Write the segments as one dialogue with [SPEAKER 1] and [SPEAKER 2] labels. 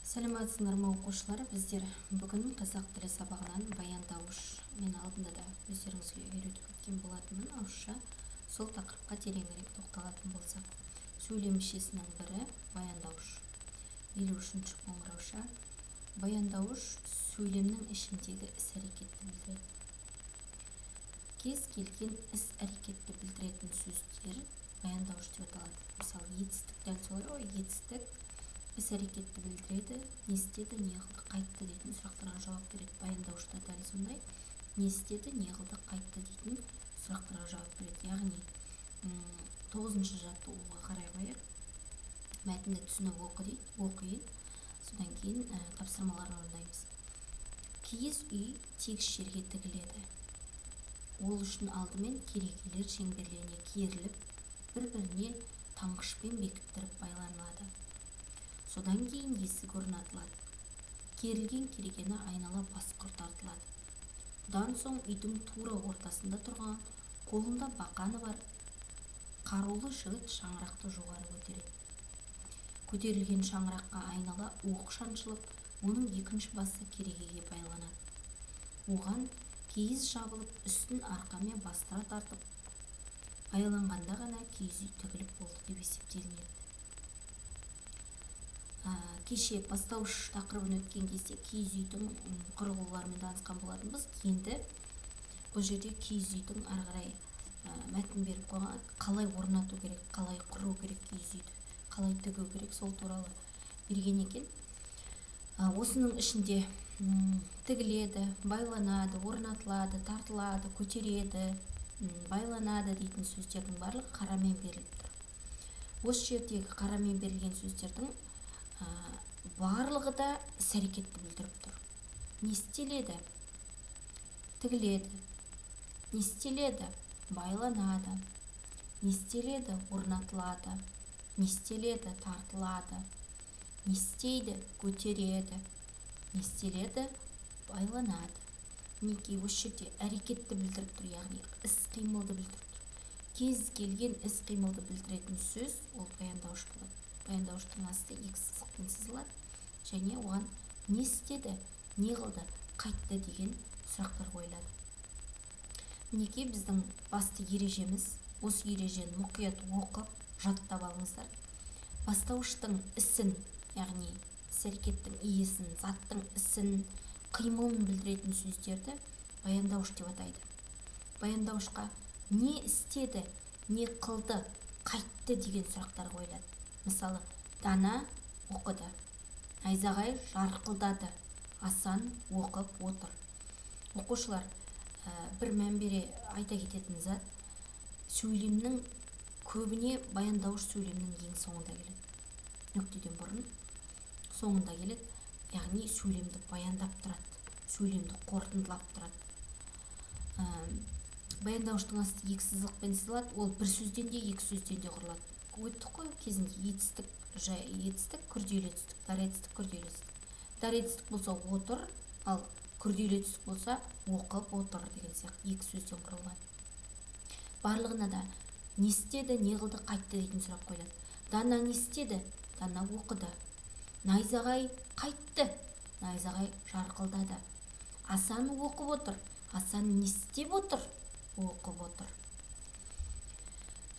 [SPEAKER 1] Сәлеметсіңдер ме оқушылар, біздер бүгін қазақ тілі сабағынан баяндауыш мен алдында да өздеріңізге үйретіп өткен болатынмын. Ауызша сол тақырыпқа тереңірек тоқталатын болсақ, сөйлем мүшесінің бірі баяндауыш. 53-ші қоңырауша. Баяндауыш сөйлемнің ішіндегі іс-әрекетті білдіреді. Кез келген іс-әрекетті білдіретін сөздер баяндауыш деп аталады. Мысалы, етістік дәл солай ғой, етістік іс-әрекетті білдіреді, не істеді, не қылды, қайтты дейтін сұрақтарға жауап береді. Баяндауышта дәл сондай, не істеді, не қылды, қайтты дейтін сұрақтарға жауап береді. Яғни 9-шы жаттығуға қарай қояйық. Мәтінді түсініп оқиын, содан кейін тапсырмаларын орындаймыз. Киіз үй тегіс жерге тігіледі. Ол үшін алдымен керегелер шеңберлене керіліп, бір-біріне таңғышпен бекіттіріп байланылады. Содан кейін есік орнатылады. Керілген керегені айнала басқұр тартылады. Бұдан соң үйдің тура ортасында тұрған, қолында бақаны бар қарулы жігіт шаңырақты жоғары көтереді. Көтерілген шаңыраққа айнала оқ шаншылып, оның екінші басы керегеге байланады. Оған киіз жабылып, үстін арқамен бастыра тартып, байланғанда ғана киіз үй тігіліп болды деп есептелінеді. Кеше бастауыш тақырыбын өткен кезде киіз үйдің құрылғыларымен танысқан болатынбыз. Енді бұл жерде киіз үйдің ары қарай мәтін беріп қойған, қалай орнату керек, қалай құру керек киіз үйді, қалай тігу керек, сол туралы берген екен. Осының ішінде тігіледі, байланады, орнатылады, тартылады, көтереді, байланады дейтін сөздердің барлығы қарамен беріліп тұр. Осы жердегі қарамен берілген сөздердің барлығы да іс-әрекетті білдіріп тұр. Не істеледі? Тігіледі. Не істеледі? Байланады. Не істеледі? Орнатылады. Не істеледі? Тартылады. Не істейді? Көтереді. Не істеледі? Байланады. Мінекей осы жерде әрекетті білдіріп тұр, яғни іс-қимылды білдіріп тұр. Кез келген іс-қимылды білдіретін сөз ол баяндауыш болады. Баяндауыштың асты екі сызықпен сызылады, және оған не істеді, не қылды, қайтты деген сұрақтар қойылады. Мінекей біздің басты ережеміз, осы ережені мұқият оқып, жаттап алыңыздар. Бастауыштың ісін, яғни іс-әрекеттің иесін, заттың ісін, қимылын білдіретін сөздерді баяндауыш деп атайды. Баяндауышқа не істеді, не қылды, қайтты деген сұрақтар қойылады. Мысалы, Дана оқыды, Найзағай жарқылдады, Асан оқып отыр. Оқушылар, бір мән бере айта кететін зат, сөйлемнің көбіне баяндауыш сөйлемнің ең соңында келеді. Нүктеден бұрын соңында келеді, яғни сөйлемді баяндап тұрады, сөйлемді қорытындылап тұрады. Баяндауыштың асты екі сызықпен сызылады, ол бір сөзден де екі сөзден де құрылады. Өттік қой кезінде етістік, жай етістік, күрделі етістік, дар етістік, күрделі етістік. Дар етістік болса отыр, ал күрделі етістік болса оқып отыр деген сияқты екі сөзден құрылған. Барлығына да не істеді, не қылды, қайтты дейтін сұрақ қойылады. Дана не істеді? Дана оқыды. Найзағай қайтты. Найзағай жарқылдады. Асан оқып отыр. Асан не істеп отыр? Оқып отыр.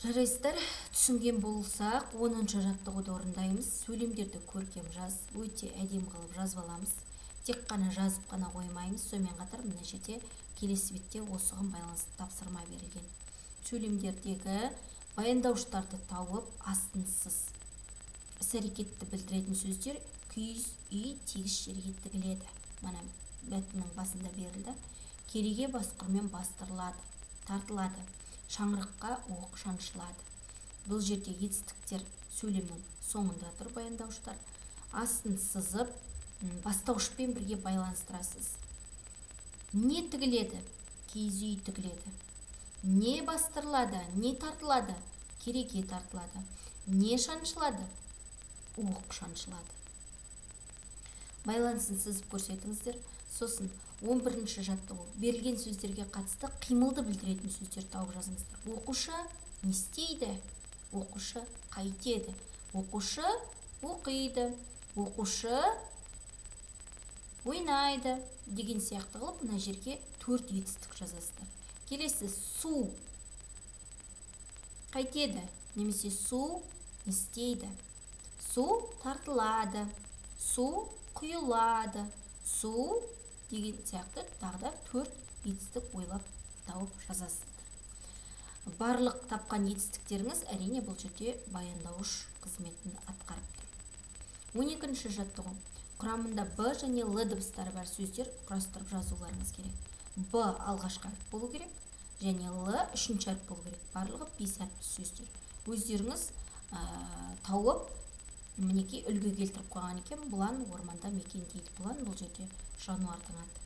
[SPEAKER 1] Жарайсыздар, түсінген болсақ, 10-шы жаттығуды орындаймыз. Сөйлемдерді көркем жаз, өте әдем қылып жазып аламыз. Тек қана жазып қана қоймаймыз. Сонымен қатар мына жерде келесі бетте осыған байланысты тапсырма берілген. Сөйлемдердегі баяндауыштарды тауып, астынсыз іс-әрекетті білдіретін сөздер киіз үй тегіс жерге тігіледі. Мына мәтіннің басында берілді. Кереге басқұрмен бастырылады, тартылады. Шаңыраққа оқ шаншылады. Бұл жерде етістіктер сөйлемнің соңында тұр баяндауыштар. Астын сызып, бастауышпен бірге байланыстырасыз. Не тігіледі? Киіз үй тігіледі. Не бастырылады? Не тартылады? Кереге тартылады. Не шаншылады? Оқ шаншылады. Байланысын сызып көрсетіңіздер. Сосын 11-ші жаттығу. Берілген сөздерге қатысты қимылды білдіретін сөздер тауып жазыңыздар. Оқушы не істейді? Оқушы қайтеді? Оқушы оқиды? Оқушы ойнайды деген сияқты қылып мына жерге 4 етістік жазасыздар. Келесі су қайтеді, немесе су не істейді. Су тартылады, су құйылады, су деген сияқты тағы да 4 етістік ойлап тауып жазасыздар. Барлық тапқан етістіктеріңіз әрине бұл жерде баяндауыш қызметін атқарып тұр. 12-ші жаттығу. Құрамында Б және Л дыбыстары бар сөздер құрастырып жазуларыңыз керек. Б алғашқы әріп болу керек, және Л үшінші әріп болу керек. Барлығы 5 әріпті сөздер. Өздеріңіз тауып, мінекей үлгі келтіріп қойған екен. Бұлан орманда мекен дейді. Бұлан бұл жерде жануардың аты.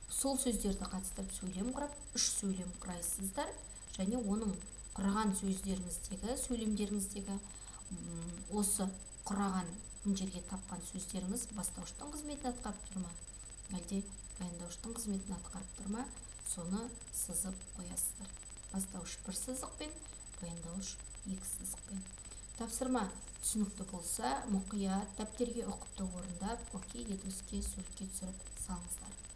[SPEAKER 1] Сол сөздерді қатыстырып сөйлем құрап, 3 сөйлем құрайсыздар, және оның құраған сөздеріңіздегі, сөйлемдеріңіздегі осы құраған мына жерге тапқан сөздеріңіз бастауыштың қызметін атқарып тұр ма, әлде баяндауыштың қызметін атқарып тұр ма, соны сызып қоясыздар. Бастауыш 1 сызықпен, баяндауыш 2 сызықпен. Тапсырма түсінікті болса, мұқият дәптерге ұқыпты орындап, окей дедіңізге суретке түсіріп салыңыздар.